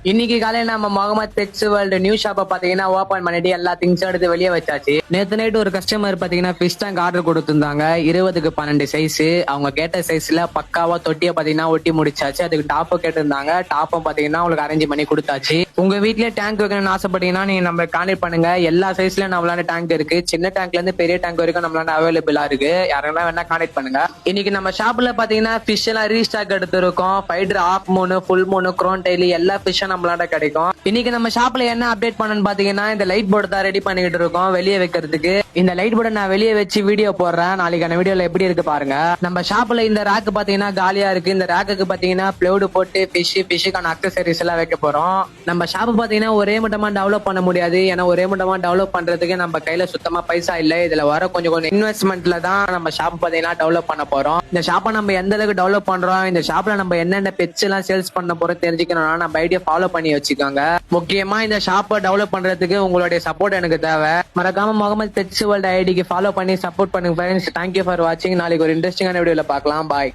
இன்னைக்கு காலையில நம்ம முகமது பெட்ஸ் வேர்ல்டு நியூ ஷாப்பை பாத்தீங்கன்னா ஓபன் பண்ணிட்டு எல்லா திங்ஸும் எடுத்து வெளியே வச்சாச்சு. நேத்து நைட் ஒரு கஸ்டமர் பாத்தீங்கன்னா ஃபிஷ் டேங்க் ஆர்டர் கொடுத்திருந்தாங்க. 20x12 size. அவங்க கேட்ட சைஸ்ல பக்காவா தொட்டியை பாத்தீங்கன்னா ஒட்டி முடிச்சாச்சு. அதுக்கு டாப் கேட்டிருந்தாங்க. டாப்பும் பாத்தீங்கன்னா உங்களுக்கு அரேஞ்ச் பண்ணி கொடுத்தாச்சு. உங்க வீட்லயே டேங்க் வைக்கணும்னு ஆசைப்பட்டீங்கன்னா நீங்க நம்ம கான்டெக்ட் பண்ணுங்க. எல்லா சைஸ்லயும் நம்மளால டேங்க் இருக்கு. சின்ன டேங்க்ல இருந்து பெரிய டேங்க் வரைக்கும் நம்மளால அவைலபிளா இருக்கு. யாரெல்லாம் வேணா கான்டெக்ட் பண்ணுங்க. இன்னைக்கு நம்ம ஷாப்ல பாத்தீங்கன்னா ஃபிஷ் எல்லாம் ரீஸ்டாக் எடுத்திருக்கோம். ஃபைடர் ஆஃப் மூணு, ஃபுல் மூணு, க்ரோன் டெய்லி எல்லா ஃபிஷ்ஷும் நம்மளால கிடைக்கும். இன்னைக்கு நம்ம ஷாப்ல என்ன அப்டேட் பண்ணு பாத்தீங்கன்னா இந்த லைட் போர்டு தான் ரெடி பண்ணிட்டு இருக்கோம் வெளியே வைக்கிறதுக்கு. இந்த லைட் போர்டை நான் வெளியே வச்சு வீடியோ போடுறேன். நாளைக்கான வீடியோல எப்படி இருக்கு பாருங்க. நம்ம ஷாப்ல இந்த ரேக் பாத்தீங்கன்னா காலியா இருக்கு. இந்த ரேக்குக்கு பாத்தீங்கன்னா பிளவுட் போட்டு ஃபிஷ்ஷுக்கான அக்சசரிஸ் எல்லாம் வைக்க போறோம். நம்ம ஷாப் பாத்தீங்கன்னா ஒரே மட்டமா டெவலப் பண்ண முடியாது. ஏன்னா ஒரே மட்டமா டெவலப் பண்றதுக்கு நம்ம கையில சுத்தமா பைசா இல்ல. இதுல வர கொஞ்சம் இன்வெஸ்ட்மெண்ட்ல தான் நம்ம ஷாப் பாத்தீங்கன்னா டெவலப் பண்ண போறோம். இந்த ஷாப்பை நம்ம எந்த அளவுக்கு டெவலப் பண்றோம், இந்த ஷாப்ல நம்ம என்னென்ன பெட்ஸ் எல்லாம் சேல்ஸ் பண்ண போறோம் தெரிஞ்சுக்கணும்னா நம்ம ஐடியா ஃபாலோ பண்ணி வச்சுக்கோங்க. முக்கியமா இந்த ஷாப்பை டெவலப் பண்றதுக்கு உங்களுடைய சப்போர்ட் எனக்கு தேவை. மறக்காம முகமது பெட்ஸ் வேர்ல்ட் ஐடிக்கு ஃபாலோ பண்ணி சப்போர்ட் பண்ணுங்க ஃப்ரெண்ட்ஸ். தேங்க்யூ ஃபார் வாட்சிங். நாளைக்கு ஒரு இன்ட்ரெஸ்டிங்கான வீடியோல பார்க்கலாம். பாய்.